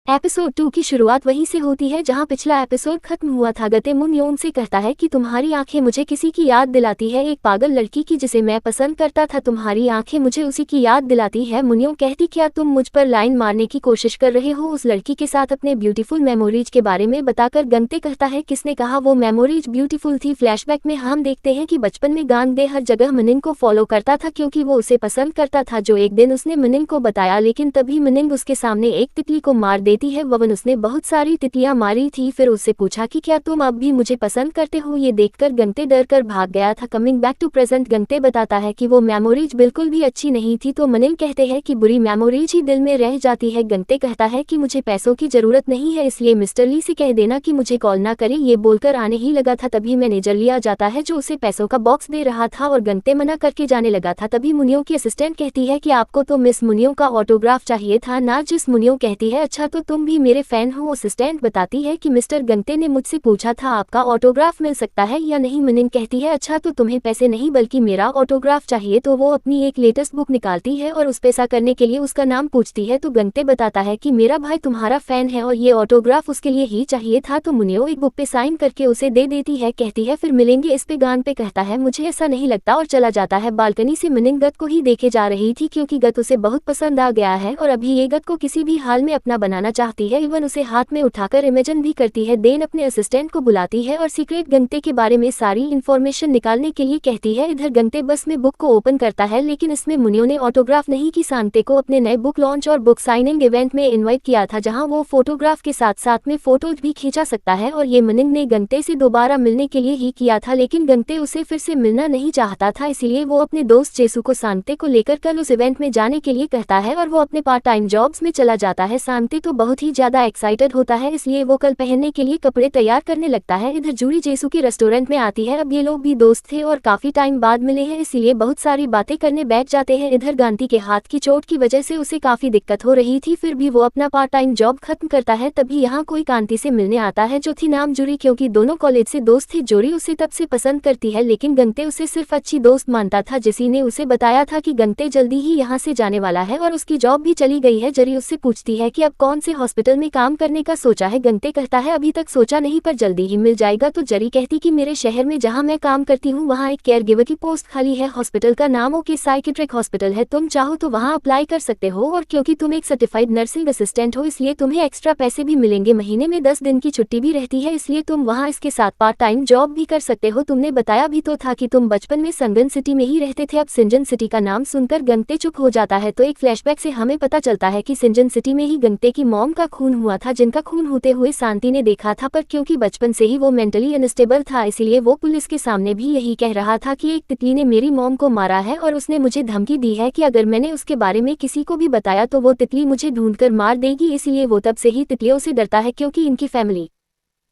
Episode 2 की शुरुआत वहीं से होती है जहां पिछला एपिसोड खत्म हुआ था। गते मुनयोन से कहता है कि तुम्हारी आंखें मुझे किसी की याद दिलाती है, एक पागल लड़की की जिसे मैं पसंद करता था। तुम्हारी आंखें मुझे उसी की याद दिलाती है। मुनयोन कहती क्या तुम मुझ पर लाइन मारने की कोशिश कर रहे हो? उस लड़की के साथ अपने ब्यूटीफुल मेमोरीज के बारे में बताकर गंते कहता है किसने कहा वो मेमोरीज ब्यूटीफुल थी? फ्लैशबैक में हम देखते हैं कि बचपन में गांगदे हर जगह मिनिंग को फॉलो करता था क्योंकि वो उसे पसंद करता था। जो एक दिन उसने मिनिंग को बताया लेकिन तभी मिनिंग उसके सामने एक तितली को मार देती है। ववन उसने बहुत सारी तितलियां मारी थी। फिर उससे पूछा कि क्या तुम अब भी मुझे पसंद करते हो? ये देखकर गंते डर कर भाग गया था। कमिंग बैक टू प्रेजेंट, गंते बताता है कि वो मेमोरीज बिल्कुल भी अच्छी नहीं थी। तो मिनिंग कहते हैं कि बुरी मेमोरीज ही दिल में रह जाती है। गंते कहता है कि मुझे पैसों की जरूरत नहीं है, इसलिए मिस्टर ली से कह देना कि मुझे कॉल ना करे। ये बोलकर आने ही लगा था तभी मैनेजर लिया जाता है जो उसे पैसों का बॉक्स दे रहा था और गंते मना करके जाने लगा था। तभी मुनियो की असिस्टेंट कहती है कि आपको तो मिस मुनियो का ऑटोग्राफ चाहिए था ना? जिस मुनियो कहती है अच्छा तो तुम भी मेरे फैन हो। असिस्टेंट बताती है कि मिस्टर गंते ने मुझसे पूछा था आपका ऑटोग्राफ मिल सकता है या नहीं? मिनिंग कहती है अच्छा तो तुम्हें पैसे नहीं बल्कि मेरा ऑटोग्राफ चाहिए। तो वो अपनी एक लेटेस्ट बुक निकालती है और उस पैसा करने के लिए उसका नाम पूछती है। तो गंते बताता है कि मेरा भाई तुम्हारा फैन है और ये ऑटोग्राफ उसके लिए ही चाहिए था। तो मुनियो एक बुक पे साइन करके उसे दे देती है। कहती है फिर मिलेंगे इस पे। गान पे कहता है मुझे ऐसा नहीं लगता और चला जाता है। बालकनी से मिनिंग गत को ही देखे जा रही थी क्योंकि गत उसे बहुत पसंद आ गया है और अभी ये गत को किसी भी हाल में अपना बनाना चाहती है। इवन उसे हाथ में उठाकर इमेजिन भी करती है। देन अपने असिस्टेंट को बुलाती है और सीक्रेट गंते के बारे में सारी इन्फॉर्मेशन निकालने के लिए कहती है। इधर गंते बस में बुक को ओपन करता है लेकिन इसमें मुनियो ने ऑटोग्राफ नहीं की। सांते को अपने नए बुक लॉन्च और बुक साइनिंग इवेंट में इनवाइट किया था जहां वो फोटोग्राफ के साथ साथ में फोटोज भी खींचा सकता है और ये मिनिंग ने गंते से दोबारा मिलने के लिए ही किया था लेकिन गंते उसे फिर से मिलना नहीं चाहता था, इसलिए वो अपने दोस्त जेसू को सांते को लेकर कल उस इवेंट में जाने के लिए कहता है और वो अपने पार्ट टाइम जॉब्स में चला जाता है। सांते तो बहुत ही ज्यादा एक्साइटेड होता है इसलिए वो कल पहनने के लिए कपड़े तैयार करने लगता है। इधर जूरी जेसू के रेस्टोरेंट में आती है। अब ये लोग भी दोस्त थे और काफी टाइम बाद मिले हैं इसीलिए बहुत सारी बातें करने बैठ जाते हैं। इधर गांती के हाथ की चोट की वजह से उसे काफी दिक्कत हो रही थी, फिर भी वो अपना पार्ट टाइम जॉब खत्म करता है। तभी यहाँ कोई कांति से मिलने आता है जो थी नाम जूरी क्योंकि दोनों कॉलेज से दोस्त थे। जूरी उसे तब से पसंद करती है लेकिन गंते उसे सिर्फ अच्छी दोस्त मानता था। जिसी ने उसे बताया था कि गंते जल्दी ही यहाँ से जाने वाला है और उसकी जॉब भी चली गई है। जरी उससे पूछती है कि अब कौन से हॉस्पिटल में काम करने का सोचा है? गंते कहता है अभी तक सोचा नहीं पर जल्दी ही मिल जाएगा। तो जरी कहती कि मेरे शहर में जहां मैं काम करती हूं वहां एक केयर गिवर की पोस्ट खाली है। हॉस्पिटल का नाम ओके साइकियाट्रिक हॉस्पिटल है, तुम चाहो तो वहां अप्लाई कर सकते हो और क्योंकि तुम एक सर्टिफाइड नर्सिंग असिस्टेंट हो इसलिए तुम्हें एक्स्ट्रा पैसे भी मिलेंगे। महीने में 10 दिन की छुट्टी भी रहती है इसलिए तुम वहां इसके साथ पार्ट टाइम जॉब भी कर सकते हो। तुमने बताया भी तो था कि तुम बचपन में संगन सिटी में ही रहते थे। अब सिंजन सिटी का नाम सुनकर गंते चुप हो जाता है। तो एक फ्लैशबैक से हमें पता चलता है कि सिंजन सिटी में ही गंते की मॉम का खून हुआ था जिनका खून होते हुए शांति ने देखा था, पर क्योंकि बचपन से ही वो मेंटली अनस्टेबल था इसलिए वो पुलिस के सामने भी यही कह रहा था कि एक तितली ने मेरी मॉम को मारा है और उसने मुझे धमकी दी है कि अगर मैंने उसके बारे में किसी को भी बताया तो वो तितली मुझे ढूंढकर मार देगी। इसलिए वो तब से ही तितलियों से डरता है क्योंकि इनकी फैमिली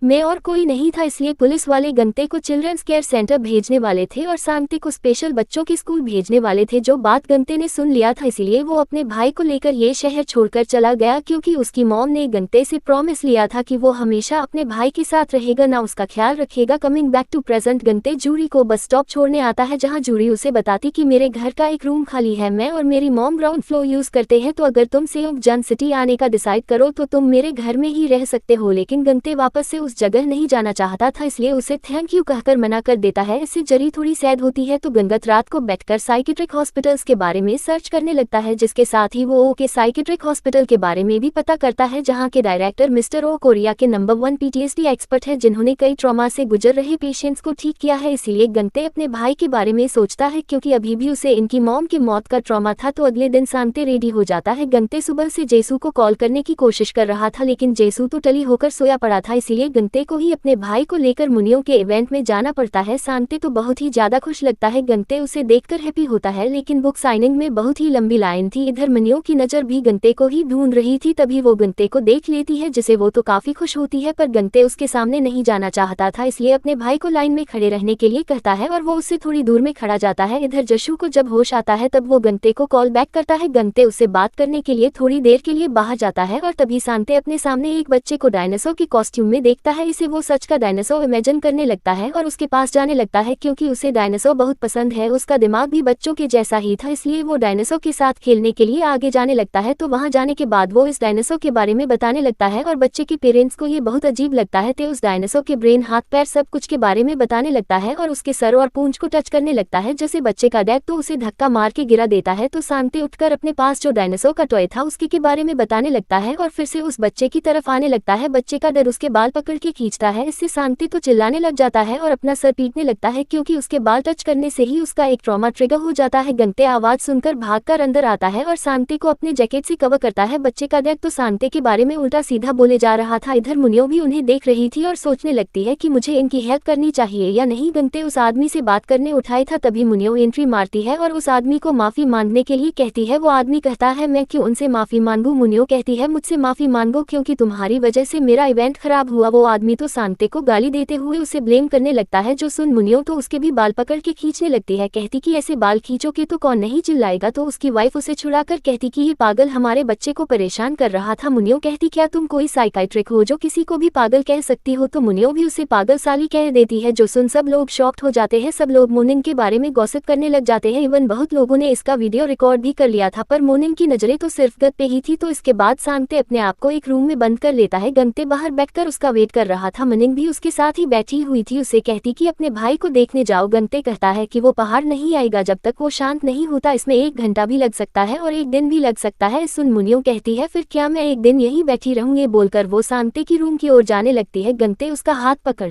में और कोई नहीं था। इसलिए पुलिस वाले गंते को चिल्ड्रंस केयर सेंटर भेजने वाले थे और शांति को स्पेशल बच्चों के स्कूल भेजने वाले थे। जो बात गंते ने सुन लिया था इसलिए वो अपने भाई को लेकर ये शहर छोड़कर चला गया क्योंकि उसकी मॉम ने गंते से प्रॉमिस लिया था कि वो हमेशा अपने भाई के साथ रहेगा, ना उसका ख्याल रखेगा। कमिंग बैक टू प्रेजेंट, गंते जूरी को बस स्टॉप छोड़ने आता है जहाँ जूरी उसे बताती कि मेरे घर का एक रूम खाली है, मैं और मेरी मॉम ग्राउंड फ्लोर यूज करते हैं, तो अगर तुम सेयोंगजन सिटी आने का डिसाइड करो तो तुम मेरे घर में ही रह सकते हो। लेकिन गंते वापस से उस जगह नहीं जाना चाहता था इसलिए उसे थैंक यू कहकर मना कर देता है। इससे जरी थोड़ी सैड होती है तो गंगत रात को बैठकर साइकियाट्रिक हॉस्पिटल्स के बारे में सर्च करने लगता है जिसके साथ ही वो ओके साइकियाट्रिक हॉस्पिटल के बारे में भी पता करता है जहां के डायरेक्टर मिस्टर ओ कोरिया के नंबर 1 पीटीएसडी एक्सपर्ट है जिन्होंने कई ट्रॉमा से गुजर रहे पेशेंट्स को ठीक किया है। इसीलिए गंते अपने भाई के बारे में सोचता है क्योंकि अभी भी उसे इनकी मॉम की मौत का ट्रॉमा था। तो अगले दिन शांति रेडी हो जाता है। गंते सुबह से जेसू को कॉल करने की कोशिश कर रहा था लेकिन जेसू तो टली होकर सोया पड़ा था इसलिए गंते को ही अपने भाई को लेकर मुनियो के इवेंट में जाना पड़ता है। शांति तो बहुत ही ज्यादा खुश लगता है, गंते उसे देखकर हैप्पी होता है लेकिन बुक साइनिंग में बहुत ही लंबी लाइन थी। इधर मुनियो की नजर भी गंते को ही ढूंढ रही थी, तभी वो गंते को देख लेती है जिसे वो तो काफी खुश होती है, पर गंते उसके सामने नहीं जाना चाहता था इसलिए अपने भाई को लाइन में खड़े रहने के लिए कहता है और वो उससे थोड़ी दूर में खड़ा जाता है। इधर जशु को जब होश आता है तब वो गंते को कॉल बैक करता है। गंते उससे बात करने के लिए थोड़ी देर के लिए बाहर जाता है और तभी शांति अपने सामने एक बच्चे को डायनासोर के कॉस्ट्यूम में देखता लगता है इसे वो सच का डायनासोर इमेजिन करने लगता है और उसके पास जाने लगता है क्योंकि उसे डायनासोर बहुत पसंद है। उसका दिमाग भी बच्चों के जैसा ही था, इसलिए वो डायनासोर के साथ खेलने के लिए आगे जाने लगता है। तो वहां जाने के बाद वो इस डायनासोर के बारे में बताने लगता है और बच्चे के पेरेंट्स को ये बहुत अजीब लगता है। तो उस डायनासोर के ब्रेन, हाथ पैर सब कुछ के बारे में बताने लगता है और उसके सर और पूंछ को टच करने लगता है जैसे बच्चे का डैड, तो उसे धक्का मार के गिरा देता है। तो शांति उठकर अपने पास जो डायनासोर का टॉय था उसके के बारे में बताने लगता है और फिर से उस बच्चे की तरफ आने लगता है। बच्चे का डर उसके बाल पकड़ के खींचता है, इससे शांति तो चिल्लाने लग जाता है और अपना सर पीटने लगता है क्योंकि उसके बाल टच करने से ही उसका एक ट्रॉमा ट्रिगर हो जाता है। गंते आवाज सुनकर भागकर अंदर आता है और शांति को अपने जैकेट से कवर करता है। बच्चे का डैड तो शांति के बारे में उल्टा सीधा बोले जा रहा था। इधर मुनियो भी उन्हें देख रही थी और सोचने लगती है कि मुझे इनकी हेल्प करनी चाहिए या नहीं। गंते उस आदमी से बात करने उठाई था, तभी मुनियो एंट्री मारती है और उस आदमी को माफी मांगने के लिए कहती है। वो आदमी कहता है मैं क्यों उनसे माफी मांगू। मुनियो कहती है मुझसे माफी मांगो क्योंकि तुम्हारी वजह से मेरा इवेंट खराब हुआ। वो आदमी तो शांति को गाली देते हुए उसे ब्लेम करने लगता है। जो सुन मुनियो तो उसके भी बाल पकड़ के खींचने लगती है, कहती कि ऐसे बाल खींचोगे तो कौन नहीं चिल्लाएगा। तो उसकी वाइफ उसे छुड़ाकर कहती कि ये पागल हमारे बच्चे को परेशान कर रहा था। मुनियो कहती क्या तुम कोई साइकाइट्रिक हो जो किसी को भी पागल कह सकती हो। तो मुनियो भी उसे पागल साली कह देती है। जो सुन सब लोग शॉक्ड हो जाते हैं, सब लोग मोनिंग के बारे में गॉसिप करने लग जाते हैं। इवन बहुत लोगों ने इसका वीडियो रिकॉर्ड भी कर लिया था, पर मोनिंग की नजरें तो सिर्फ गत पे ही थी। तो इसके बाद शांति अपने आप को एक रूम में बंद कर लेता है। गंते बाहर बैठकर उसका वेट कर रहा था, मोनिंग भी उसके साथ ही बैठी हुई थी। उसे कहती कि अपने भाई को देखने जाओ। गंते कहता है कि वो पहाड़ नहीं आएगा जब तक वो शांत नहीं होता, इसमें 1 घंटा भी लग सकता है और 1 दिन भी लग सकता है। सुन मुनियो कहती है फिर क्या मैं 1 दिन यहीं बैठी रहूं। ये बोलकर वो शांति की रूम की ओर जाने लगती है। गंते उसका हाथ पकड़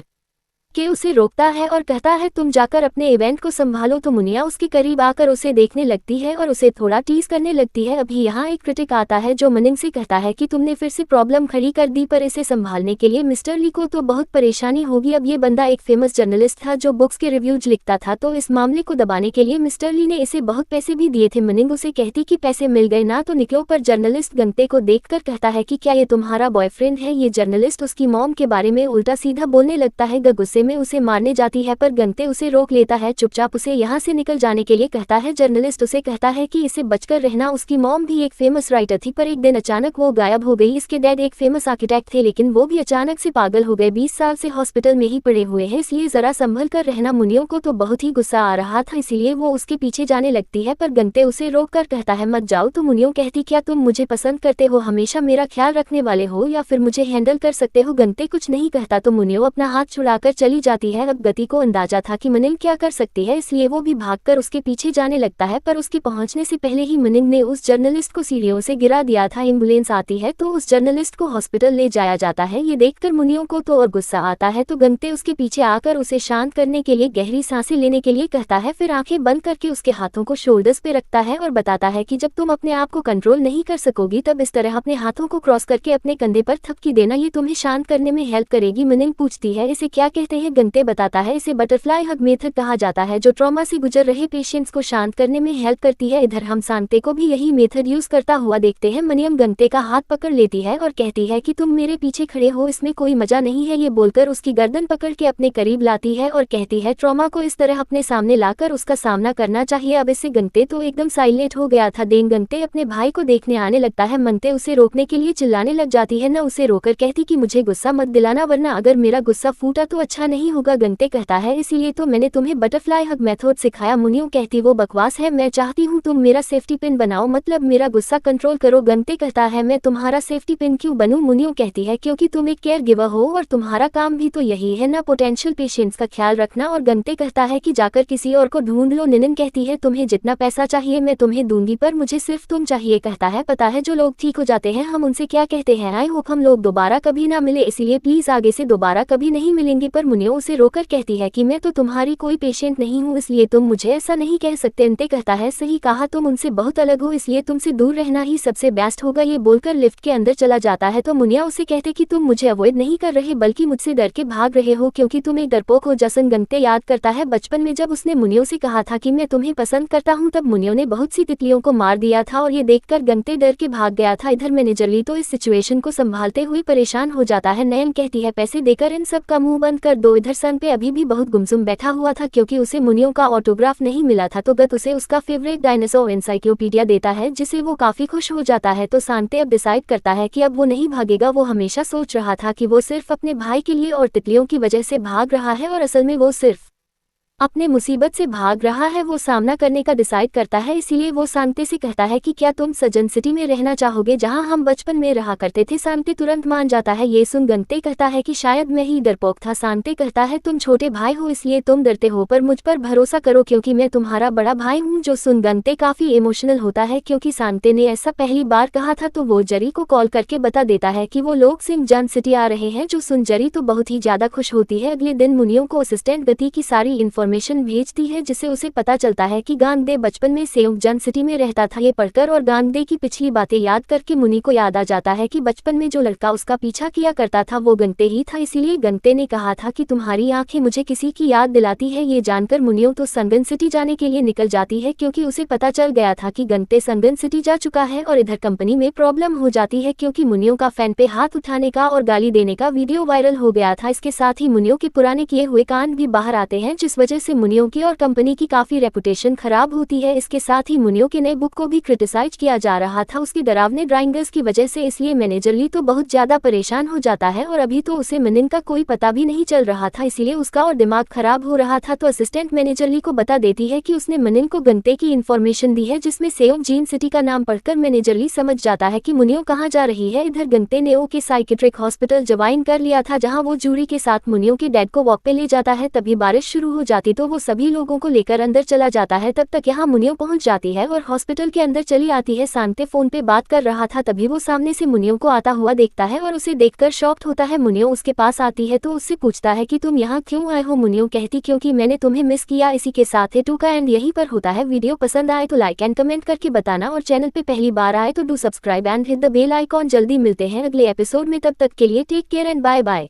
के उसे रोकता है और कहता है तुम जाकर अपने इवेंट को संभालो। तो मुनिया उसके करीब आकर उसे देखने लगती है और उसे थोड़ा टीज करने लगती है। अभी यहाँ एक क्रिटिक आता है जो मोनिंग से कहता है कि तुमने फिर से प्रॉब्लम खड़ी कर दी, पर इसे संभालने के लिए मिस्टर ली को तो बहुत परेशानी होगी। अब ये बंदा एक फेमस जर्नलिस्ट था जो बुक्स के रिव्यूज लिखता था, तो इस मामले को दबाने के लिए मिस्टर ली ने इसे बहुत पैसे भी दिए थे। मोनिंग उसे कहती कि पैसे मिल गए ना तो निकलो, पर जर्नलिस्ट गंते को देखकर कहता है कि क्या ये तुम्हारा बॉयफ्रेंड है। ये जर्नलिस्ट उसकी मॉम के बारे में उल्टा सीधा बोलने लगता है। गुस्से में उसे मारने जाती है, पर गंते उसे रोक लेता है। चुपचाप उसे यहाँ से निकल जाने के लिए कहता है। जर्नलिस्ट उसे कहता है कि इसे बचकर रहना। उसकी मॉम भी एक फेमस राइटर थी, पर एक दिन अचानक वो गायब हो गई। इसके डैड एक फेमस आर्किटेक्ट थे, लेकिन वो भी अचानक से पागल हो गए। 20 साल से हॉस्पिटल में ही पड़े हुए हैं, इसलिए जरा संभल कर रहना। मुनियो को तो बहुत ही गुस्सा आ रहा था, इसीलिए वो उसके पीछे जाने लगती है, पर गंते उसे रोक कर कहता है मत जाओ। तो मुनियो कहती क्या तुम मुझे पसंद करते हो, हमेशा मेरा ख्याल रखने वाले हो, या फिर मुझे हैंडल कर सकते हो। गंते कुछ नहीं कहता तो मुनियो अपना हाथ छुड़ाकर चली जाती है। अब गति को अंदाजा था कि मोनिंग क्या कर सकती है, इसलिए वो भी भागकर उसके पीछे जाने लगता है, पर उसके पहुंचने से पहले ही मोनिंग ने उस जर्नलिस्ट को सीढ़ियों से गिरा दिया था। एम्बुलेंस आती है तो उस जर्नलिस्ट को हॉस्पिटल ले जाया जाता है। ये देखकर मुनियो को तो और गुस्सा आता है, तो गंते उसके पीछे आकर उसे शांत करने के लिए गहरी सांसें लेने के लिए कहता है। फिर आंखें बंद करके उसके हाथों को शोल्डर्स पे रखता है और बताता है कि जब तुम अपने आप को कंट्रोल नहीं कर सकोगी तब इस तरह अपने हाथों को क्रॉस करके अपने कंधे पर थपकी देना, ये तुम्हें शांत करने में हेल्प करेगी। मोनिंग पूछती है इसे क्या कहते हैं। गंते बताता है इसे बटरफ्लाई हग मेथड कहा जाता है, जो ट्रॉमा से गुजर रहे पेशेंट्स को शांत करने में हेल्प करती है। इधर हम शांति को भी यही मेथड यूज करता हुआ देखते हैं। मनियम गंते का हाथ पकड़ लेती है और कहती है कि तुम मेरे पीछे खड़े हो, इसमें कोई मजा नहीं है। ये बोलकर उसकी गर्दन पकड़ के अपने करीब लाती है और कहती है ट्रॉमा को इस तरह अपने सामने लाकर उसका सामना करना चाहिए। अब इससे गंते तो एकदम साइलेंट हो गया था। देन गंते अपने भाई को देखने आने लगता है। मनते उसे रोकने के लिए चिल्लाने लग जाती है, न उसे रोकर कहती कि मुझे गुस्सा मत दिलाना, वरना अगर मेरा गुस्सा फूटा तो अच्छा नहीं होगा। गंते कहता है इसीलिए तो मैंने तुम्हें बटरफ्लाई हग मेथड सिखाया। मुनियो कहती वो बकवास है, मैं चाहती हूँ तुम मेरा सेफ्टी पिन बनाओ, मतलब मेरा गुस्सा कंट्रोल करो। गंते कहता है मैं तुम्हारा सेफ्टी पिन क्यों बनूं। मुनियो कहती है क्योंकि तुम एक केयर गिवर हो और तुम्हारा काम भी तो यही है ना, पोटेंशियल पेशेंट्स का ख्याल रखना। और गंते कहता है कि जाकर किसी और को ढूंढ लो। निनन कहती है तुम्हें जितना पैसा चाहिए मैं तुम्हें दूंगी, पर मुझे सिर्फ तुम चाहिए। कहता है पता है जो लोग ठीक हो जाते हैं हम उनसे क्या कहते हैं, आई होप हम लोग दोबारा कभी ना मिले, इसलिए प्लीज आगे से दोबारा कभी नहीं मिलेंगे। पर मुनियो उसे रोकर कहती है कि मैं तो तुम्हारी कोई पेशेंट नहीं हूँ, इसलिए तुम मुझे ऐसा नहीं कह सकते। अंते कहता है सही कहा, तुम उनसे बहुत अलग हो, इसलिए तुमसे दूर रहना ही सबसे बेस्ट होगा। ये बोलकर लिफ्ट के अंदर चला जाता है तो मुनिया उसे कहते कि तुम मुझे अवॉइड नहीं कर रहे बल्कि मुझसे डर के भाग रहे हो, क्योंकि तुम एक डरपोक हो। जसन गंते याद करता है बचपन में जब उसने मुनियो से कहा था कि मैं तुम्हें पसंद करता हूँ, तब मुनियो ने बहुत सी तितलियों को मार दिया था और ये देखकर गंते डर के भाग गया था। इधर मैनेजर ली तो इस सिचुएशन को संभालते हुए परेशान हो जाता है। नयन कहती है पैसे देकर इन सब का मुंह बंद कर दो इधर सन पे अभी भी बहुत गुमसुम बैठा हुआ था क्योंकि उसे मुनियों का ऑटोग्राफ नहीं मिला था। तो गत उसे उसका फेवरेट डायनासोर एनसाइक्लोपीडिया देता है जिससे वो काफी खुश हो जाता है। तो सांते अब डिसाइड करता है कि अब वो नहीं भागेगा। वो हमेशा सोच रहा था कि वो सिर्फ अपने भाई के लिए और तितलियों की वजह से भाग रहा है और असल में वो सिर्फ अपने मुसीबत से भाग रहा है। वो सामना करने का डिसाइड करता है, इसीलिए वो सांते से कहता है कि क्या तुम सजन सिटी में रहना चाहोगे जहां हम बचपन में रहा करते थे। सांते तुरंत मान जाता है। ये सुन गंते कहता है कि शायद मैं ही डरपोक था। सांते कहता है तुम छोटे भाई हो इसलिए तुम डरते हो, पर मुझ पर भरोसा करो क्योंकि मैं तुम्हारा बड़ा भाई हूँ। जो सुन गंते काफी इमोशनल होता है क्योंकि सांते ने ऐसा पहली बार कहा था। तो वो जरी को कॉल करके बता देता है कि वो लोग सिंगजन सिटी आ रहे हैं। जो सुन जरी तो बहुत ही ज्यादा खुश होती है। अगले दिन मुनियों को असिस्टेंट गति की सारी इन्फॉर्मेशन भेजती है जिससे उसे पता चलता है कि गांगदे बचपन में सेयोंगजन सिटी में रहता था। ये पढ़कर और गांगदे की पिछली बातें याद करके मुनि को याद आ जाता है कि बचपन में जो लड़का उसका पीछा किया करता था वो गंते ही था। इसीलिए गंते ने कहा था कि तुम्हारी आंखें मुझे किसी की याद दिलाती है। ये जानकर मुनियों तो संगन सिटी जाने के लिए निकल जाती है क्योंकि उसे पता चल गया था कि गंते संगन सिटी जा चुका है। और इधर कंपनी में प्रॉब्लम हो जाती है क्योंकि मुनियों का फैन पे हाथ उठाने का और गाली देने का वीडियो वायरल हो गया था। इसके साथ ही मुनियों के पुराने किए हुए कांड भी बाहर आते हैं जिस वजह से मुनियों की और कंपनी की काफी रेपुटेशन खराब होती है। इसके साथ ही मुनियों के नए बुक को भी क्रिटिसाइज किया जा रहा था उसकी डरावने ड्राइंगर्स की वजह से। इसलिए मैनेजर ली तो बहुत ज्यादा परेशान हो जाता है और अभी तो उसे मनिन का कोई पता भी नहीं चल रहा था, इसीलिए उसका और दिमाग खराब हो रहा था। तो असिस्टेंट मैनेजर ली को बता देती है कि उसने मनिन को गंते की इन्फॉर्मेशन दी है जिसमें सेयोंगजीन सिटी का नाम पढ़कर मैनेजर ली समझ जाता है कि मुनियों कहाँ जा रही है। इधर गंते ने ओ के साइकेट्रिक हॉस्पिटल ज्वाइन कर लिया था जहाँ वो जूरी के साथ मुनियों के डैड को वॉक पे ले जाता है। तभी बारिश शुरू हो जाती तो वो सभी लोगों को लेकर अंदर चला जाता है। तब तक यहाँ मुनियों पहुंच जाती है और हॉस्पिटल के अंदर चली आती है। सांते फोन पे बात कर रहा था तभी वो सामने से मुनियों को आता हुआ देखता है और उसे देखकर शॉक्ड होता है। मुनियों उसके पास आती है तो उससे पूछता है कि तुम यहाँ क्यों आए हो। मुनियों कहती क्योंकि मैंने तुम्हें मिस किया। इसी के साथ है 2 का एंड यहीं पर होता है। वीडियो पसंद आए तो लाइक एंड कमेंट करके बताना और चैनल पे पहली बार आए तो do subscribe and hit the bell icon. जल्दी मिलते हैं अगले एपिसोड में, तब तक के लिए take care and bye bye.